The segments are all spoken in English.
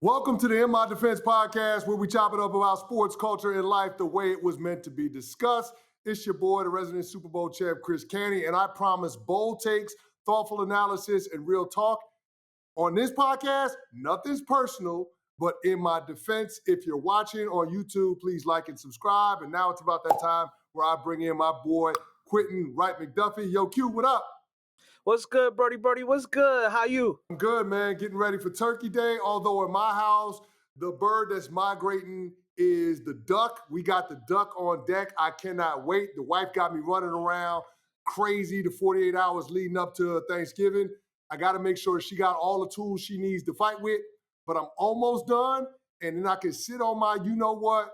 Welcome to the In My Defense podcast, where we chop it up about sports, culture, and life the way it was meant to be discussed. It's your boy, the resident Super Bowl champ, Chris Canty, and I promise bold takes, thoughtful analysis, and real talk. On this podcast, nothing's personal, but in my defense, if you're watching on YouTube, please like and subscribe. And now it's about that time where I bring in my boy, Canty McDuffie. Yo, Q, what up? What's good, Brody? What's good? How you? I'm good, man. Getting ready for Turkey Day. Although in my house, the bird that's migrating is the duck. We got the duck on deck. I cannot wait. The wife got me running around crazy the 48 hours leading up to Thanksgiving. I got to make sure she got all the tools she needs to fight with, but I'm almost done. And then I can sit on my, you know what,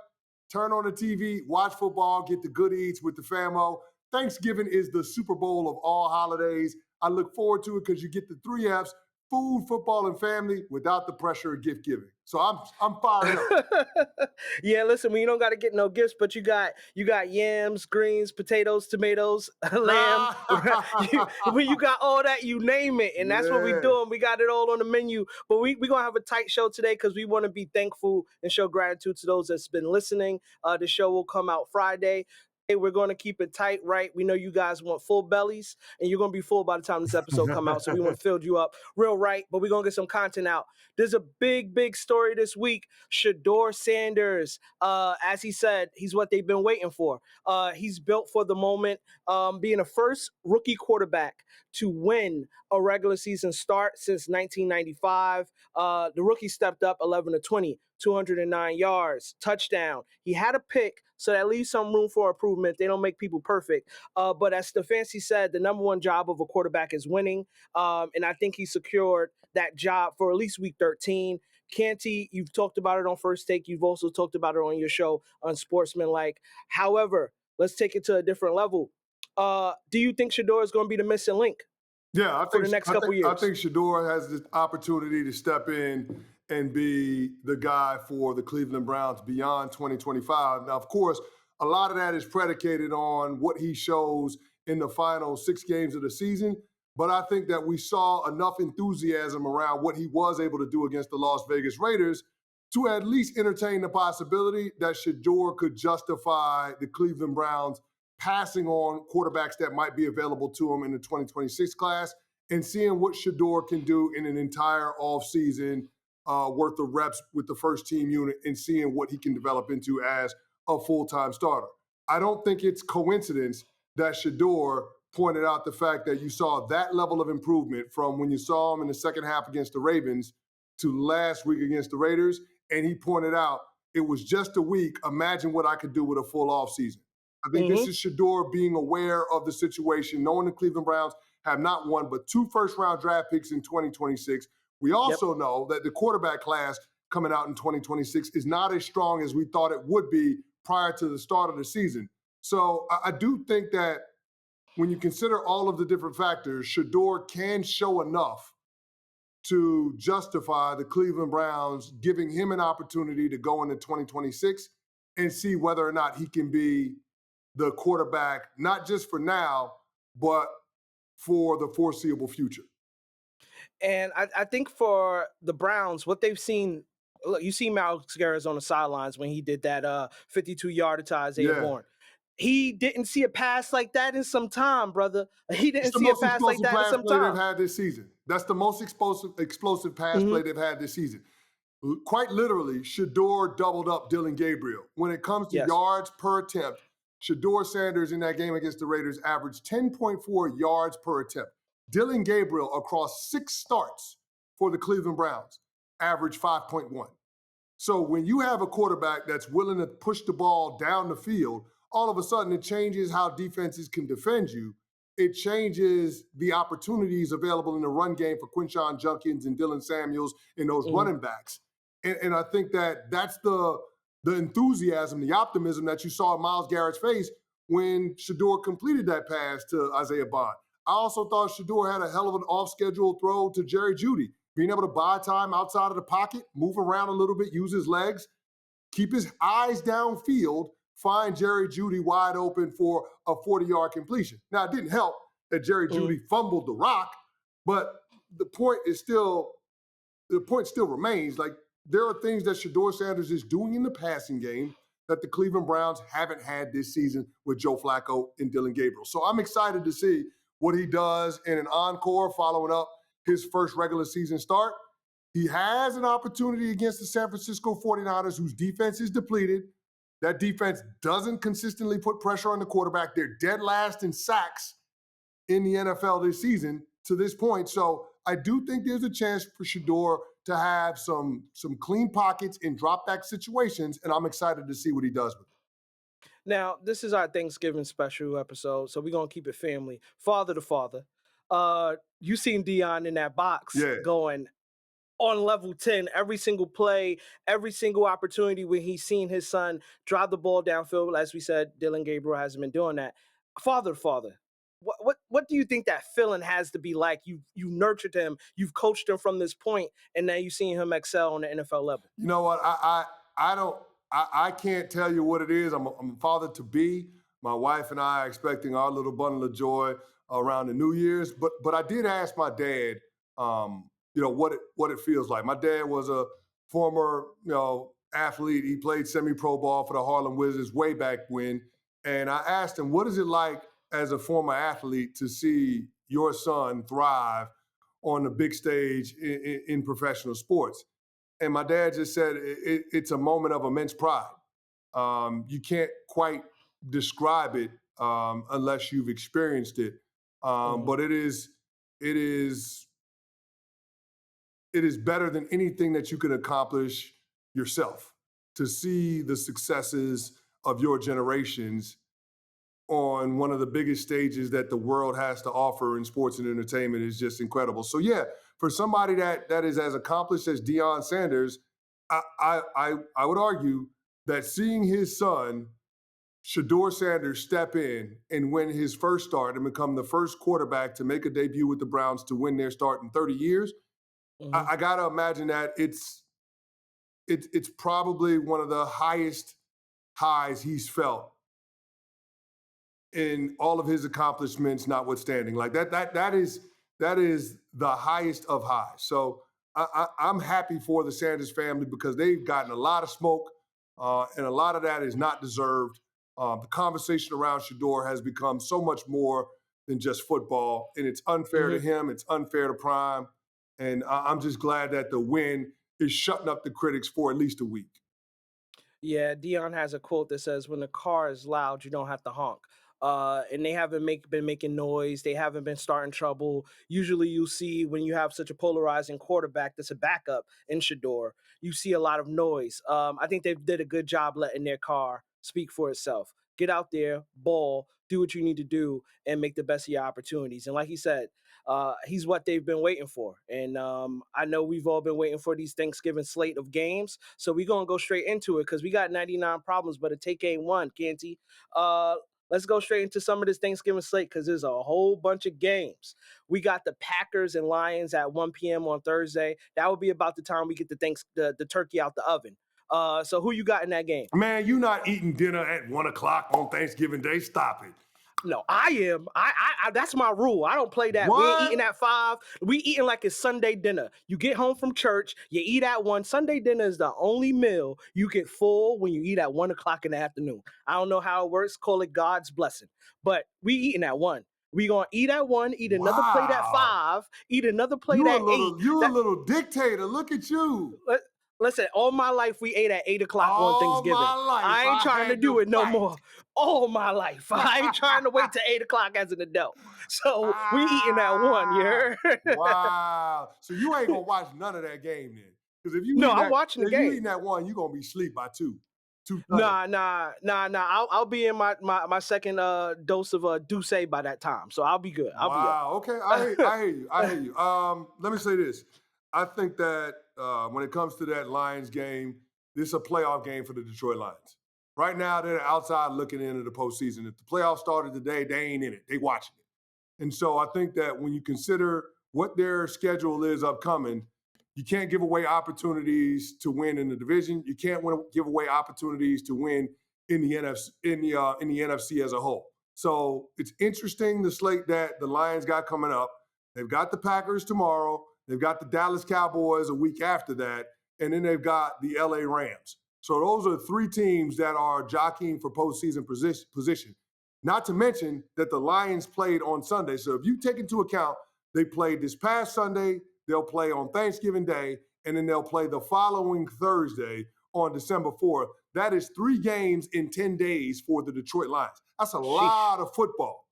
turn on the TV, watch football, get the good eats with the famo. Thanksgiving is the Super Bowl of all holidays. I look forward to it because you get the 3 F's: food, football, and family without the pressure of gift giving. So I'm fired up. Yeah, listen, when you don't got to get no gifts, but you got yams, greens, potatoes, tomatoes, lamb. When you got all that, you name it, and that's what we're doing. We got it all on the menu. But we're gonna have a tight show today because we want to be thankful and show gratitude to those that's been listening. The show will come out Friday. We're going to keep it tight, right? We know you guys want full bellies, and you're going to be full by the time this episode come out, so we want to fill you up real right, but we're going to get some content out. There's a big story this week. Shedeur Sanders, as he said, he's what they've been waiting for. He's built for the moment, being the first rookie quarterback to win a regular season start since 1995. The rookie stepped up 11-20. 209 yards, touchdown. He had a pick, so that leaves some room for improvement. They don't make people perfect. But as Stefanski said, the number one job of a quarterback is winning. And I think he secured that job for at least week 13. Canty, you've talked about it on First Take. You've also talked about it on your show on Sportsmanlike. However, let's take it to a different level. Do you think Shedeur is going to be the missing link? Yeah, I think for the next couple years. I think Shedeur has the opportunity to step in and be the guy for the Cleveland Browns beyond 2025. Now, of course, a lot of that is predicated on what he shows in the final 6 games of the season. But I think that we saw enough enthusiasm around what he was able to do against the Las Vegas Raiders to at least entertain the possibility that Shedeur could justify the Cleveland Browns passing on quarterbacks that might be available to him in the 2026 class and seeing what Shedeur can do in an entire offseason worth of reps with the first team unit and seeing what he can develop into as a full-time starter. I don't think it's coincidence that Shedeur pointed out the fact that you saw that level of improvement from when you saw him in the second half against the Ravens to last week against the Raiders. And he pointed out it was just a week. Imagine what I could do with a full offseason. I think this is Shedeur being aware of the situation, knowing the Cleveland Browns have not one but 2 first-round draft picks in 2026. We also know that the quarterback class coming out in 2026 is not as strong as we thought it would be prior to the start of the season. So I do think that when you consider all of the different factors, Shedeur can show enough to justify the Cleveland Browns giving him an opportunity to go into 2026 and see whether or not he can be the quarterback, not just for now, but for the foreseeable future. And I think for the Browns, what they've seen, look, you see Myles Garrett on the sidelines when he did that 52-yarder to Isaiah Bourne. He didn't see a pass like that in some time, brother. He didn't see a pass like that in some time. They've had this season. That's the most explosive pass play they've had this season. Quite literally, Shedeur doubled up Dillon Gabriel. When it comes to yards per attempt, Shedeur Sanders in that game against the Raiders averaged 10.4 yards per attempt. Dillon Gabriel, across 6 starts for the Cleveland Browns, averaged 5.1. So when you have a quarterback that's willing to push the ball down the field, all of a sudden it changes how defenses can defend you. It changes the opportunities available in the run game for Quinshon Judkins and Dylan Samuels and those running backs. And I think that that's the enthusiasm, the optimism that you saw in Myles Garrett's face when Shedeur completed that pass to Isaiah Bond. I also thought Shedeur had a hell of an off-schedule throw to Jerry Jeudy, being able to buy time outside of the pocket, move around a little bit, use his legs, keep his eyes downfield, find Jerry Jeudy wide open for a 40-yard completion. Now, it didn't help that Jerry Jeudy fumbled the rock, but the point still remains, like, there are things that Shedeur Sanders is doing in the passing game that the Cleveland Browns haven't had this season with Joe Flacco and Dillon Gabriel. So I'm excited to see what he does in an encore following up his first regular season start. He has an opportunity against the San Francisco 49ers, whose defense is depleted. That defense doesn't consistently put pressure on the quarterback. They're dead last in sacks in the NFL this season to this point. So I do think there's a chance for Shedeur to have some clean pockets in drop back situations, and I'm excited to see what he does with it. Now, this is our Thanksgiving special episode, so we're gonna keep it family. Father to father. You seen Deion in that box going on level 10 every single play, every single opportunity when he's seen his son drive the ball downfield. As we said, Dillon Gabriel hasn't been doing that. Father to father. What do you think that feeling has to be like? You nurtured him, you've coached him from this point, and now you've seen him excel on the NFL level. You know what? I can't tell you what it is. I'm a father to be. My wife and I are expecting our little bundle of joy around the New Year's. But I did ask my dad, what it feels like. My dad was a former, athlete. He played semi-pro ball for the Harlem Wizards way back when. And I asked him, what is it like as a former athlete to see your son thrive on the big stage in professional sports? And my dad just said it's a moment of immense pride. You can't quite describe it unless you've experienced it. But it is better than anything that you can accomplish yourself. To see the successes of your generations on one of the biggest stages that the world has to offer in sports and entertainment is just incredible. So yeah, for somebody that is as accomplished as Deion Sanders, I would argue that seeing his son, Shedeur Sanders, step in and win his first start and become the first quarterback to make a debut with the Browns to win their start in 30 years, I got to imagine that it's probably one of the highest highs he's felt in all of his accomplishments, notwithstanding. Like that is the highest of highs. So I'm happy for the Sanders family because they've gotten a lot of smoke, and a lot of that is not deserved. The conversation around Shedeur has become so much more than just football, and it's unfair to him. It's unfair to Prime, and I'm just glad that the win is shutting up the critics for at least a week. Yeah, Deion has a quote that says, "When the car is loud, you don't have to honk." And they haven't been making noise. They haven't been starting trouble. Usually you see when you have such a polarizing quarterback that's a backup in Shedeur, you see a lot of noise. I think they did a good job letting their car speak for itself. Get out there, ball, do what you need to do, and make the best of your opportunities. And like he said, he's what they've been waiting for. And I know we've all been waiting for these Thanksgiving slate of games. So we're going to go straight into it because we got 99 problems, but to take game one, Canty. Let's go straight into some of this Thanksgiving slate because there's a whole bunch of games. We got the Packers and Lions at 1 p.m. on Thursday. That would be about the time we get the turkey out the oven. So who you got in that game? Man, you not eating dinner at 1 o'clock on Thanksgiving Day. Stop it. No, I am. I that's my rule. I don't play that. What? We ain't eating at 5. We eating like it's Sunday dinner. You get home from church, you eat at 1. Sunday dinner is the only meal you get full when you eat at 1 o'clock in the afternoon. I don't know how it works. Call it God's blessing. But we eating at 1. We gonna eat at 1, eat another plate at 5, eat another plate at 8. You a little dictator. Look at you. Listen, all my life we ate at 8 o'clock on Thanksgiving. I ain't trying to do it no more. All my life. I ain't trying to wait till 8 o'clock as an adult. So we eating at 1, you heard? Wow. So you ain't gonna watch none of that game then. Because if you I'm watching the game. If you eating at 1, you're gonna be asleep by 2. Nah. I'll be in my second dose of Douce by that time. So I'll be good. I'll be up. Okay. I hear you. Let me say this. I think that when it comes to that Lions game, this is a playoff game for the Detroit Lions. Right now, they're outside looking into the postseason. If the playoffs started today, they ain't in it. They watching it. And so I think that when you consider what their schedule is upcoming, you can't give away opportunities to win in the division. You can't give away opportunities to win in the NFC as a whole. So it's interesting the slate that the Lions got coming up. They've got the Packers tomorrow. They've got the Dallas Cowboys a week after that. and then they've got the LA Rams. So those are three teams that are jockeying for postseason position. Not to mention that the Lions played on Sunday. So if you take into account they played this past Sunday, they'll play on Thanksgiving Day, and then they'll play the following Thursday on December 4th. That is 3 games in 10 days for the Detroit Lions. That's a lot of football.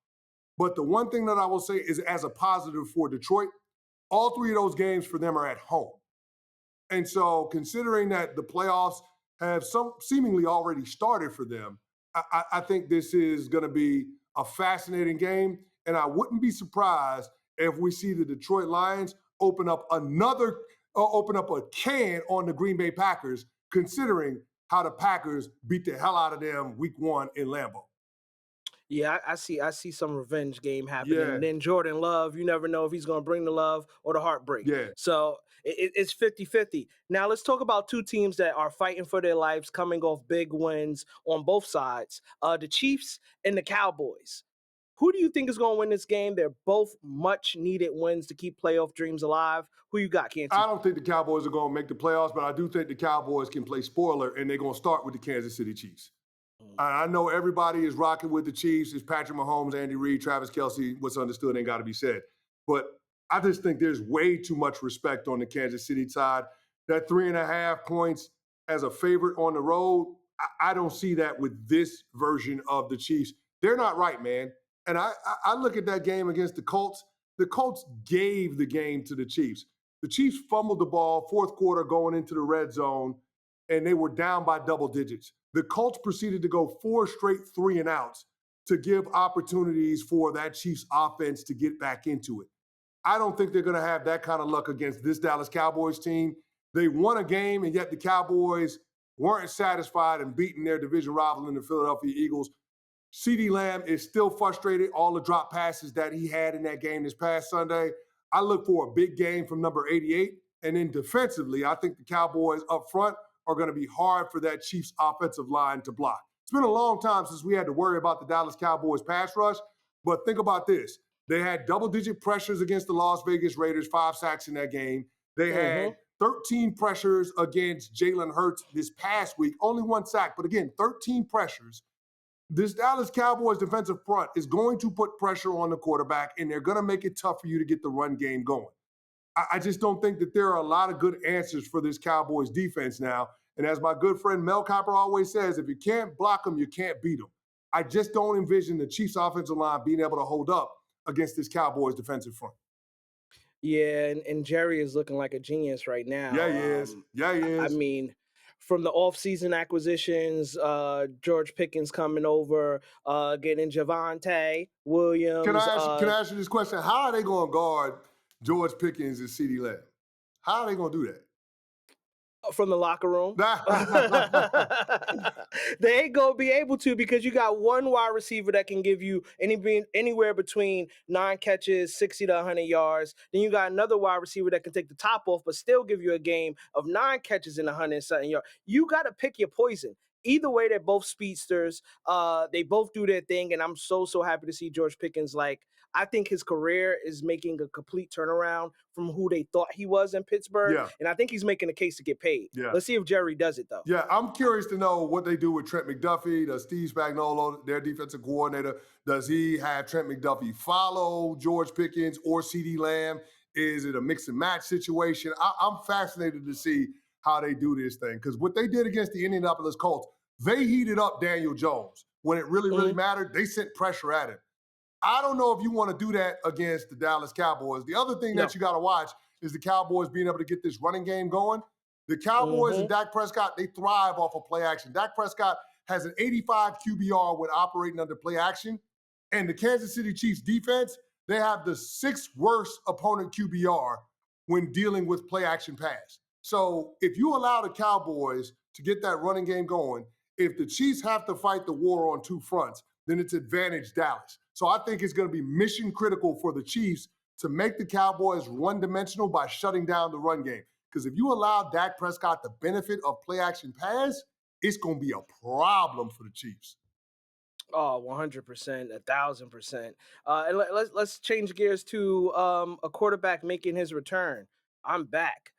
But the one thing that I will say is, as a positive for Detroit, all 3 of those games for them are at home. And so considering that the playoffs have seemingly already started for them, I think this is going to be a fascinating game. And I wouldn't be surprised if we see the Detroit Lions open up a can on the Green Bay Packers, considering how the Packers beat the hell out of them week 1 in Lambeau. Yeah, I see some revenge game happening. Yeah. And then Jordan Love, you never know if he's going to bring the love or the heartbreak. Yeah. So it's 50-50. Now let's talk about 2 teams that are fighting for their lives, coming off big wins on both sides, the Chiefs and the Cowboys. Who do you think is going to win this game? They're both much needed wins to keep playoff dreams alive. Who you got, Canty? I don't think the Cowboys are going to make the playoffs, but I do think the Cowboys can play spoiler, and they're going to start with the Kansas City Chiefs. I know everybody is rocking with the Chiefs. It's Patrick Mahomes, Andy Reid, Travis Kelce. What's understood ain't got to be said. But I just think there's way too much respect on the Kansas City side. That 3.5 points as a favorite on the road, I don't see that with this version of the Chiefs. They're not right, man. And I look at that game against the Colts. The Colts gave the game to the Chiefs. The Chiefs fumbled the ball fourth quarter going into the red zone, and they were down by double digits. The Colts proceeded to go 4 straight 3-and-outs to give opportunities for that Chiefs offense to get back into it. I don't think they're going to have that kind of luck against this Dallas Cowboys team. They won a game, and yet the Cowboys weren't satisfied in beating their division rival in the Philadelphia Eagles. CeeDee Lamb is still frustrated, all the drop passes that he had in that game this past Sunday. I look for a big game from number 88. And then defensively, I think the Cowboys up front are going to be hard for that Chiefs offensive line to block. It's been a long time since we had to worry about the Dallas Cowboys pass rush, but think about this. They had double-digit pressures against the Las Vegas Raiders, 5 sacks in that game. They had 13 pressures against Jalen Hurts this past week, only 1 sack, but again, 13 pressures. This Dallas Cowboys defensive front is going to put pressure on the quarterback, and they're going to make it tough for you to get the run game going. I just don't think that there are a lot of good answers for this Cowboys defense now. And as my good friend Mel Kiper always says, if you can't block them, you can't beat them. I just don't envision the Chiefs offensive line being able to hold up against this Cowboys defensive front. Yeah, and Jerry is looking like a genius right now. Yeah, he is. Yeah, he is. I mean, from the offseason acquisitions, George Pickens coming over, getting Javonte Williams. Can I ask you this question? How are they going to guard George Pickens and CeeDee Lamb? How are they going to do that? From the locker room. They ain't gonna be able to, because you got one wide receiver that can give you anywhere between 9 catches, 60 to 100 yards. Then you got another wide receiver that can take the top off, but still give you a game of 9 catches and 100 yards. You got to pick your poison. Either way, they're both speedsters. They both do their thing, and I'm so happy to see George Pickens. I think his career is making a complete turnaround from who they thought he was in Pittsburgh. Yeah. And I think he's making a case to get paid. Yeah. Let's see if Jerry does it, though. Yeah, I'm curious to know what they do with Trent McDuffie. Does Steve Spagnuolo, their defensive coordinator, does he have Trent McDuffie follow George Pickens or CeeDee Lamb? Is it a mix and match situation? I'm fascinated to see how they do this thing, because what they did against the Indianapolis Colts, they heated up Daniel Jones. When it really mattered, they sent pressure at him. I don't know if you want to do that against the Dallas Cowboys. The other thing that you got to watch is the Cowboys being able to get this running game going. The Cowboys and Dak Prescott, they thrive off of play action. Dak Prescott has an 85 QBR when operating under play action. And the Kansas City Chiefs defense, they have the 6th worst opponent QBR when dealing with play action pass. So if you allow the Cowboys to get that running game going, if the Chiefs have to fight the war on 2 fronts, then it's advantage Dallas. So I think it's going to be mission critical for the Chiefs to make the Cowboys one-dimensional by shutting down the run game. Because if you allow Dak Prescott the benefit of play-action pass, it's going to be a problem for the Chiefs. Oh, 100%, 1,000%. And let's change gears to a quarterback making his return. I'm back.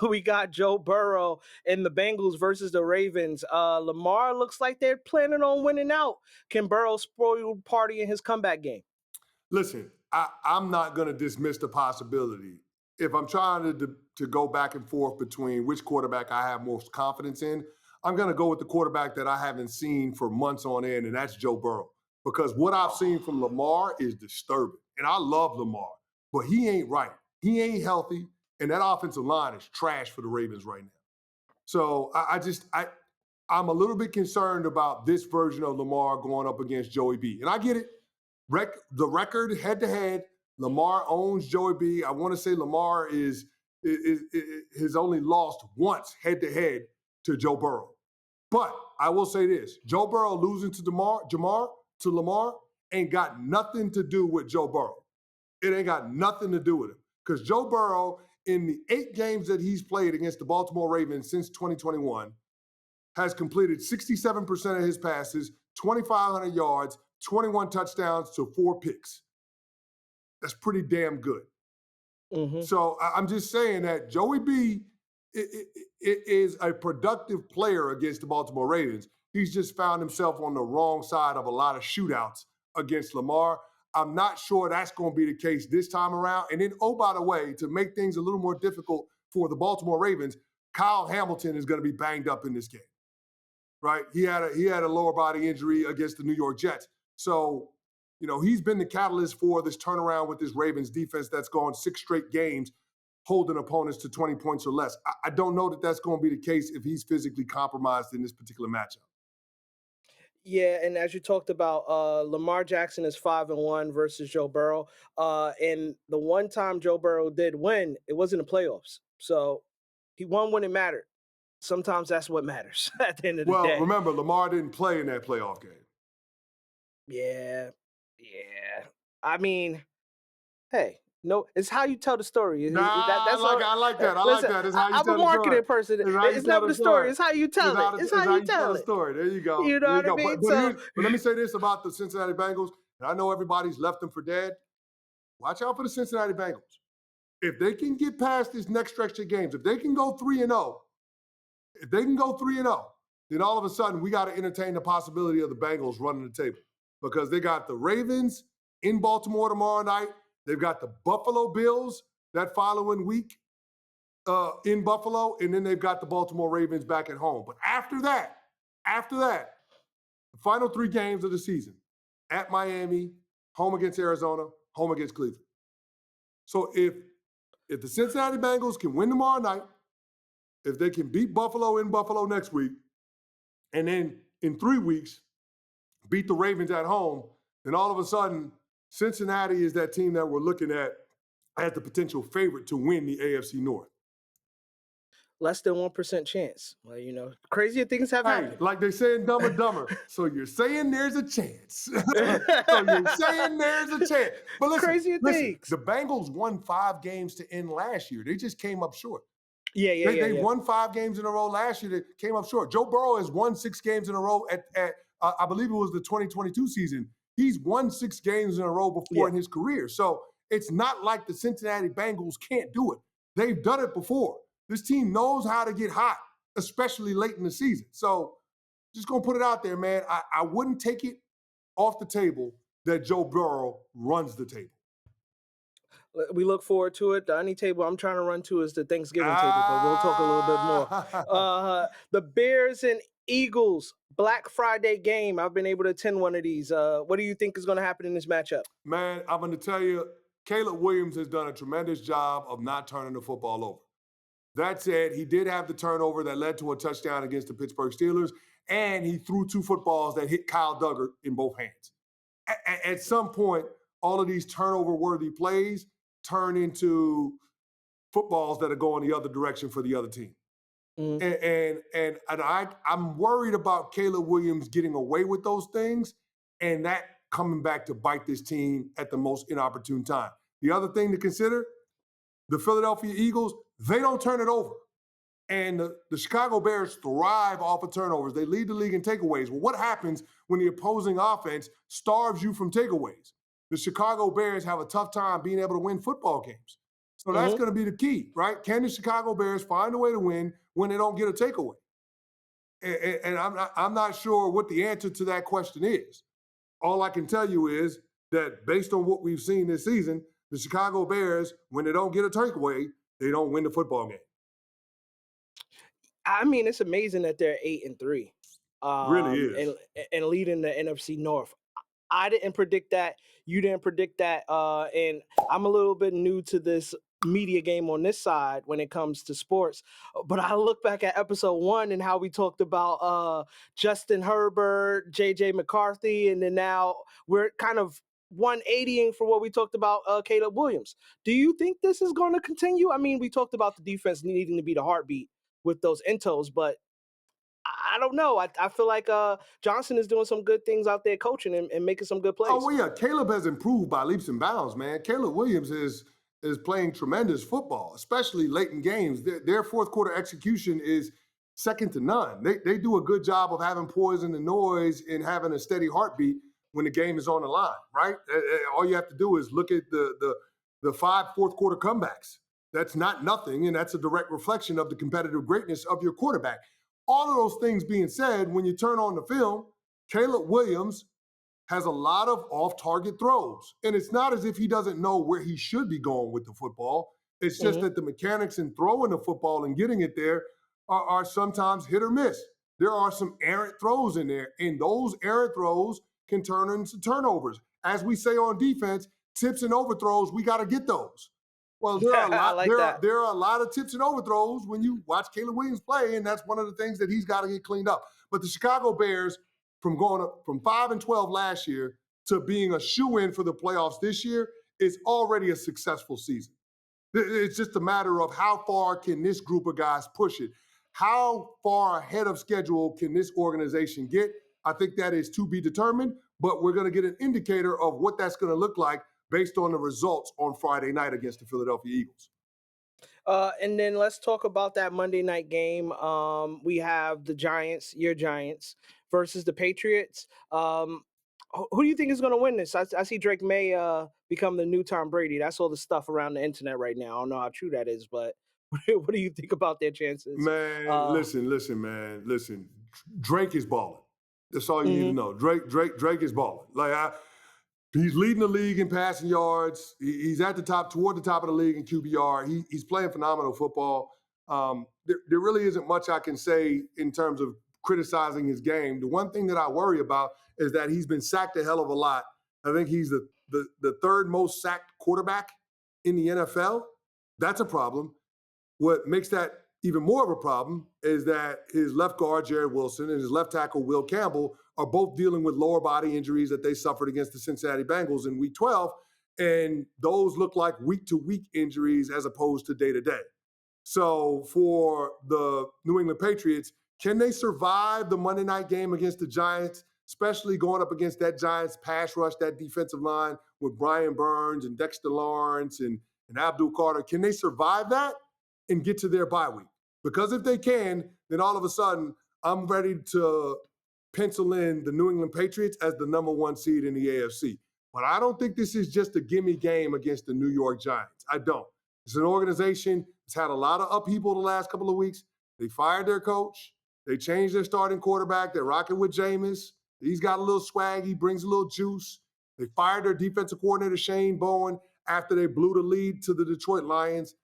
We got Joe Burrow and the Bengals versus the Ravens. Lamar looks like they're planning on winning out. Can Burrow spoil party in his comeback game? Listen, I'm not going to dismiss the possibility. If I'm trying to go back and forth between which quarterback I have most confidence in, I'm going to go with the quarterback that I haven't seen for months on end, and that's Joe Burrow. Because what I've seen from Lamar is disturbing. And I love Lamar, but he ain't right. He ain't healthy, and that offensive line is trash for the Ravens right now. So I'm a little bit concerned about this version of Lamar going up against Joey B. And I get it. The record head to head, Lamar owns Joey B. I want to say Lamar has only lost once head to head to Joe Burrow. But I will say this: Joe Burrow losing to Lamar ain't got nothing to do with Joe Burrow. It ain't got nothing to do with him. Because Joe Burrow, in the 8 games that he's played against the Baltimore Ravens since 2021, has completed 67% of his passes, 2,500 yards, 21 touchdowns to 4 picks. That's pretty damn good. Mm-hmm. So I'm just saying that Joey B is a productive player against the Baltimore Ravens. He's just found himself on the wrong side of a lot of shootouts against Lamar. I'm not sure that's going to be the case this time around. And then, oh, by the way, to make things a little more difficult for the Baltimore Ravens, Kyle Hamilton is going to be banged up in this game, right? He had a lower body injury against the New York Jets. So, he's been the catalyst for this turnaround with this Ravens defense that's gone 6 straight games holding opponents to 20 points or less. I don't know that that's going to be the case if he's physically compromised in this particular matchup. Yeah, and as you talked about, Lamar Jackson is 5-1 versus Joe Burrow. And the one time Joe Burrow did win, it was in the playoffs. So he won when it mattered. Sometimes that's what matters at the end of the day. Well, remember, Lamar didn't play in that playoff game. Yeah. I mean, hey, no, it's how you tell the story. I like that. It's how you tell the story. I'm a marketing person. It's never the story. It's how you tell it. It's how you tell the story. There you go. You know what I mean? But let me say this about the Cincinnati Bengals. And I know everybody's left them for dead. Watch out for the Cincinnati Bengals. If they can get past this next stretch of games, if they can go 3-0, then all of a sudden we got to entertain the possibility of the Bengals running the table. Because they got the Ravens in Baltimore tomorrow night. They've got the Buffalo Bills that following week in Buffalo, and then they've got the Baltimore Ravens back at home. But after that, the final 3 games of the season, at Miami, home against Arizona, home against Cleveland. So if the Cincinnati Bengals can win tomorrow night, if they can beat Buffalo in Buffalo next week, and then in 3 weeks, beat the Ravens at home, then all of a sudden, Cincinnati is that team that we're looking at as the potential favorite to win the AFC North. Less than 1% chance. Well, crazier things have happened. Like they say in Dumb and Dumber. So you're saying there's a chance. But listen, crazier things. The Bengals won 5 games to end last year. They just came up short. They won 5 games in a row last year. They came up short. Joe Burrow has won 6 games in a row at I believe it was the 2022 season. He's won 6 games in a row before in his career. So it's not like the Cincinnati Bengals can't do it. They've done it before. This team knows how to get hot, especially late in the season. So just going to put it out there, man. I wouldn't take it off the table that Joe Burrow runs the table. We look forward to it. The only table I'm trying to run to is the Thanksgiving table, but we'll talk a little bit more. The Bears and Eagles Black Friday game. I've been able to attend one of these. What do you think is going to happen in this matchup? Man, I'm going to tell you, Caleb Williams has done a tremendous job of not turning the football over. That said, he did have the turnover that led to a touchdown against the Pittsburgh Steelers, and he threw 2 footballs that hit Kyle Duggar in both hands. At some point, all of these turnover-worthy plays turn into footballs that are going the other direction for the other team. Mm-hmm. And I'm worried about Caleb Williams getting away with those things and that coming back to bite this team at the most inopportune time. The other thing to consider, the Philadelphia Eagles, they don't turn it over. And the Chicago Bears thrive off of turnovers. They lead the league in takeaways. Well, what happens when the opposing offense starves you from takeaways? The Chicago Bears have a tough time being able to win football games. So that's going to be the key, right? Can the Chicago Bears find a way to win when they don't get a takeaway? And I'm not sure what the answer to that question is. All I can tell you is that based on what we've seen this season, the Chicago Bears, when they don't get a takeaway, they don't win the football game. I mean, it's amazing that they're 8-3, Really is. and leading the NFC North. I didn't predict that. You didn't predict that. And I'm a little bit new to this media game on this side when it comes to sports. But I look back at episode 1 and how we talked about Justin Herbert, JJ McCarthy, and then now we're kind of 180ing for what we talked about Caleb Williams. Do you think this is going to continue? I mean, we talked about the defense needing to be the heartbeat with those intos, but I don't know. I feel like Johnson is doing some good things out there coaching and making some good plays. Oh, well, yeah. Caleb has improved by leaps and bounds, man. Caleb Williams is playing tremendous football, especially late in games. Their fourth quarter execution is second to none. They do a good job of having poise in the noise and having a steady heartbeat when the game is on the line, right? All you have to do is look at the 5 fourth quarter comebacks. That's not nothing, and that's a direct reflection of the competitive greatness of your quarterback. All of those things being said, when you turn on the film, Caleb Williams has a lot of off-target throws. And it's not as if he doesn't know where he should be going with the football. It's just that the mechanics in throwing the football and getting it there are sometimes hit or miss. There are some errant throws in there, and those errant throws can turn into turnovers. As we say on defense, tips and overthrows, we got to get those. Well, there are a lot. There are a lot of tips and overthrows when you watch Caleb Williams play, and that's one of the things that he's got to get cleaned up. But the Chicago Bears, from going up from 5-12 last year to being a shoe-in for the playoffs this year, is already a successful season. It's just a matter of how far can this group of guys push it? How far ahead of schedule can this organization get? I think that is to be determined, but we're going to get an indicator of what that's going to look like based on the results on Friday night against the Philadelphia Eagles. And then let's talk about that Monday night game. We have the Giants, your Giants, versus the Patriots. Who do you think is going to win this? I see Drake Maye become the new Tom Brady. That's all the stuff around the internet right now. I don't know how true that is, but what do you think about their chances? Man, listen, man. Drake is balling. That's all you need to know. Drake is balling. He's leading the league in passing yards. He's at the top, toward the top of the league in QBR. He's playing phenomenal football. There really isn't much I can say in terms of criticizing his game. The one thing that I worry about is that he's been sacked a hell of a lot. I think he's the third most sacked quarterback in the NFL. That's a problem. What makes that even more of a problem is that his left guard, Jared Wilson, and his left tackle, Will Campbell, are both dealing with lower body injuries that they suffered against the Cincinnati Bengals in Week 12, and those look like week-to-week injuries as opposed to day-to-day. So for the New England Patriots, can they survive the Monday night game against the Giants, especially going up against that Giants pass rush, that defensive line with Brian Burns and Dexter Lawrence and Abdul Carter? Can they survive that and get to their bye week? Because if they can, then all of a sudden, I'm ready to pencil in the New England Patriots as the number 1 seed in the AFC. But I don't think this is just a gimme game against the New York Giants. I don't. It's an organization that's had a lot of upheaval the last couple of weeks. They fired their coach. They changed their starting quarterback. They're rocking with Jameis. He's got a little swag. He brings a little juice. They fired their defensive coordinator, Shane Bowen, after they blew the lead to the Detroit Lions.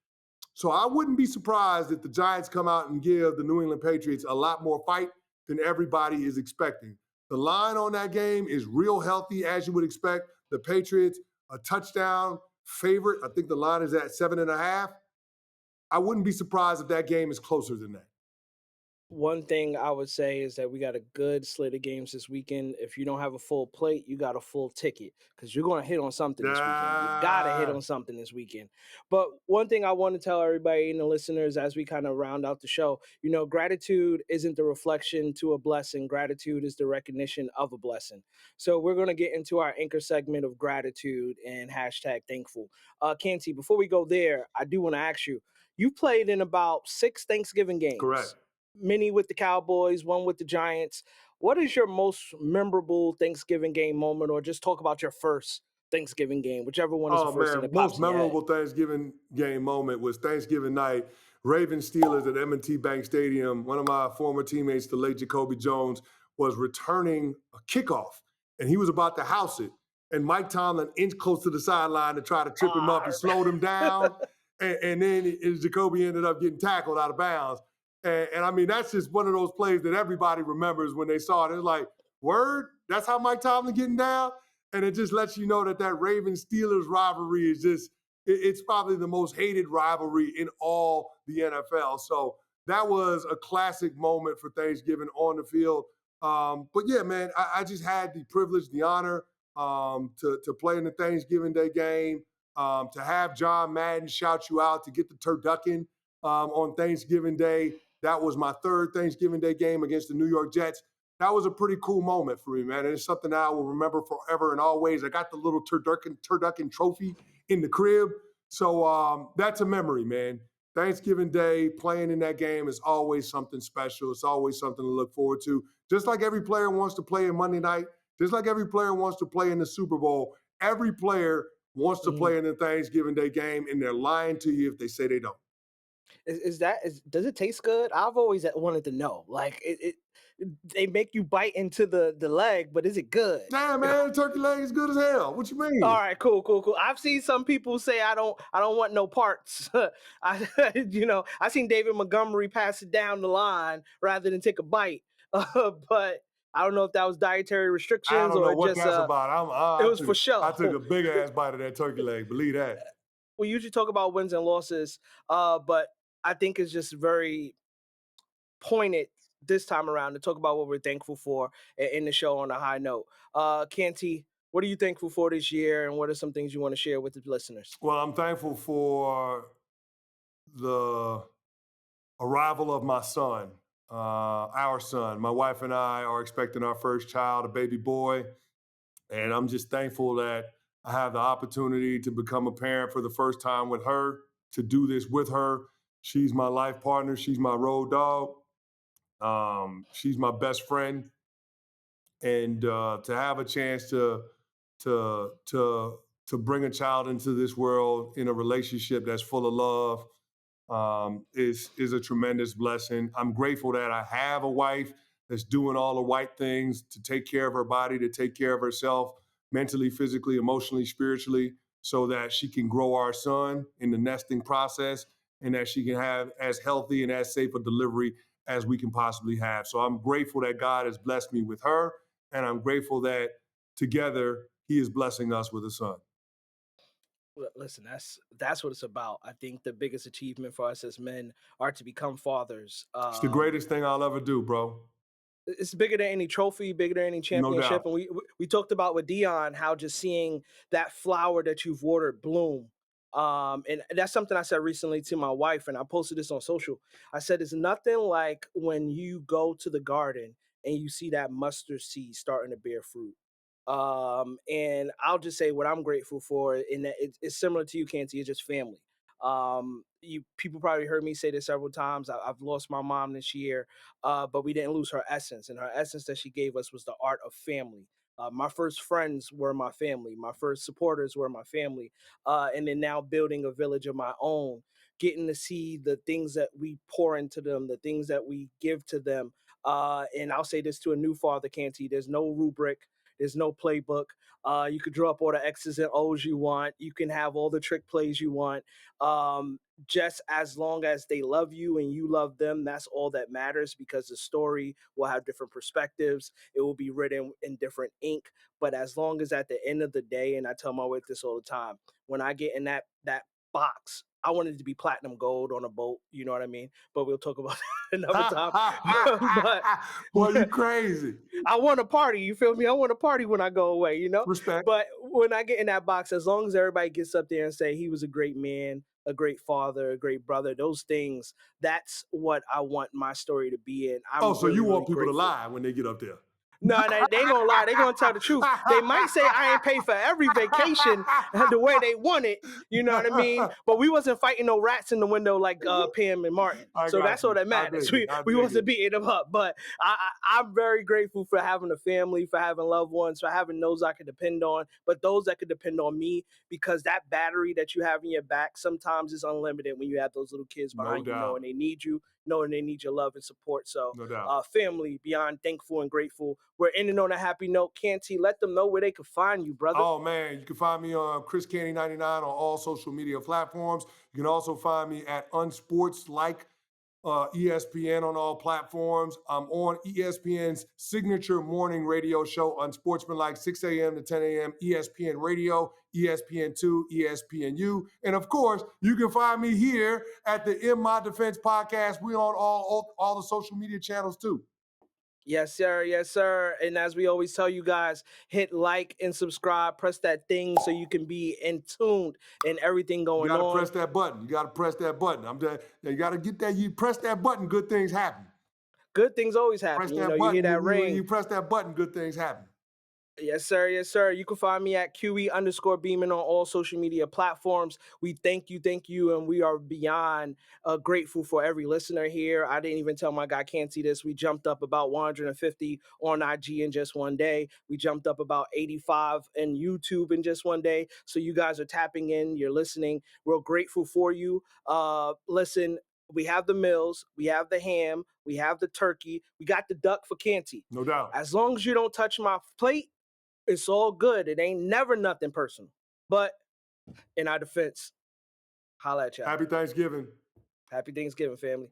So I wouldn't be surprised if the Giants come out and give the New England Patriots a lot more fight than everybody is expecting. The line on that game is real healthy, as you would expect. The Patriots, a touchdown favorite. I think the line is at 7.5. I wouldn't be surprised if that game is closer than that. One thing I would say is that we got a good slate of games this weekend. If you don't have a full plate, you got a full ticket because you're going to hit on something this weekend. You got to hit on something this weekend. But one thing I want to tell everybody and the listeners as we kind of round out the show, gratitude isn't the reflection to a blessing. Gratitude is the recognition of a blessing. So we're going to get into our anchor segment of gratitude and #thankful. Canty, before we go there, I do want to ask you, you played in about 6 Thanksgiving games. Correct. Many with the Cowboys, one with the Giants. What is your most memorable Thanksgiving game moment, or just talk about your first Thanksgiving game, whichever one is the Oh first thing man, that most pops in your head. memorable Thanksgiving game moment was Thanksgiving night, Ravens Steelers at M&T Bank Stadium. One of my former teammates, the late Jacoby Jones, was returning a kickoff, and he was about to house it. And Mike Tomlin inched close to the sideline to try to trip him up. He slowed him down, and then Jacoby ended up getting tackled out of bounds. And I mean, that's just one of those plays that everybody remembers when they saw it. It's like, word, that's how Mike Tomlin getting down? And it just lets you know that Ravens Steelers rivalry is just, it's probably the most hated rivalry in all the NFL. So that was a classic moment for Thanksgiving on the field. But yeah, man, I just had the privilege, the honor to play in the Thanksgiving Day game, to have John Madden shout you out, to get the turducken on Thanksgiving Day. That was my third Thanksgiving Day game against the New York Jets. That was a pretty cool moment for me, man. And it's something that I will remember forever and always. I got the little turducken trophy in the crib. So that's a memory, man. Thanksgiving Day, playing in that game is always something special. It's always something to look forward to. Just like every player wants to play in Monday night, just like every player wants to play in the Super Bowl, every player wants to play in the Thanksgiving Day game, and they're lying to you if they say they don't. Does it taste good? I've always wanted to know. Like they make you bite into the leg, but is it good? Nah, man, turkey leg is good as hell. What you All mean? right, cool. I've seen some people say I don't want no parts. I seen David Montgomery pass it down the line rather than take a bite. But I don't know if that was dietary I restrictions don't know or what just that's about. it was for I show. took a big ass bite of that turkey leg. Believe that. We usually talk about wins and losses, but I think it's just very pointed this time around to talk about what we're thankful for in the show on a high note. Canty, what are you thankful for this year, and what are some things you want to share with the listeners? Well, I'm thankful for the arrival of my son, our son. My wife and I are expecting our first child, a baby boy. And I'm just thankful that I have the opportunity to become a parent for the first time with her, to do this with her. She's my life partner. She's my road dog. She's my best friend. And to have a chance to to to bring a child into this world in a relationship that's full of love is a tremendous blessing. I'm grateful that I have a wife that's doing all the right things to take care of her body, to take care of herself mentally, physically, emotionally, spiritually, so that she can grow our son in the nesting process and that she can have as healthy and as safe a delivery as we can possibly have. So I'm grateful that God has blessed me with her, and I'm grateful that together He is blessing us with a son. Listen, that's what it's about. I think the biggest achievement for us as men are to become fathers. It's the greatest thing I'll ever do, bro. It's bigger than any trophy, bigger than any No championship. doubt. And we talked about with Deion how just seeing that flower that you've watered bloom. And that's something I said recently to my wife, and I posted this on social. I said it's nothing like when you go to the garden and you see that mustard seed starting to bear fruit. And I'll just say what I'm grateful for, in that it's similar to you, Canty, it's just family. You people probably heard me say this several times. I've lost my mom this year, but we didn't lose her essence. And her essence that she gave us was the art of family. My first friends were my family. My first supporters were my family. And then now building a village of my own, getting to see the things that we pour into them, the things that we give to them. And I'll say this to a new father, Canty: there's no rubric. There's no playbook. You could draw up all the X's and O's you want. You can have all the trick plays you want. Um, just as long as they love you and you love them, that's all that matters, because the story will have different perspectives. It will be written in different ink. But as long as at the end of the day, and I tell my wife this all the time, when I get in that box, I wanted to be platinum gold on a boat. You know what I mean? But we'll talk about that another time. but Boy, you crazy. I want a party. You feel me? I want a party when I go away, you know? Respect. But when I get in that box, as long as everybody gets up there and say he was a great man, a great father, a great brother, those things, that's what I want my story to be in. Oh, I'm so really, you really want people to grateful. lie when they get up there? No, they ain't gonna lie. They gonna tell the truth. They might say I ain't pay for every vacation the way they want it. You know what I mean? But we wasn't fighting no rats in the window like Pam and Martin. So that's all that matters. We wasn't beating them up. But I'm very grateful for having a family, for having loved ones, for having those I could depend on, but those that could depend on me, because that battery that you have in your back sometimes is unlimited when you have those little kids behind you, knowing they need you, knowing they need your love and support. So family, beyond thankful and grateful. We're ending on a happy note. Canty, let them know where they can find you, brother. Oh, man, you can find me on Chris Canty 99 on all social media platforms. You can also find me at Unsportslike ESPN on all platforms. I'm on ESPN's signature morning radio show, Unsportsmanlike, 6 a.m. to 10 a.m., ESPN Radio, ESPN2, ESPNU. And of course, you can find me here at the In My Defense podcast. We're on all the social media channels too. Yes, sir. Yes, sir. And as we always tell you guys, hit like and subscribe. Press that thing so you can be in tuned in everything going on. You got to press that button. You got to press that button. You got to get that. You press that button, good things happen. Good things always happen. Press that button. You hear that ring. You press that button, good things happen. Yes, sir. Yes, sir. You can find me at QE_Beeman on all social media platforms. We thank you, and we are beyond grateful for every listener here. I didn't even tell my guy Canty this. We jumped up about 150 on IG in just one day. We jumped up about 85 in YouTube in just one day. So you guys are tapping in. You're listening. We're grateful for you. Listen, we have the meals, we have the ham, we have the turkey, we got the duck for Canty. No doubt. As long as you don't touch my plate, it's all good. It ain't never nothing personal. But in our defense, holla at y'all. Happy Thanksgiving. Happy Thanksgiving, family.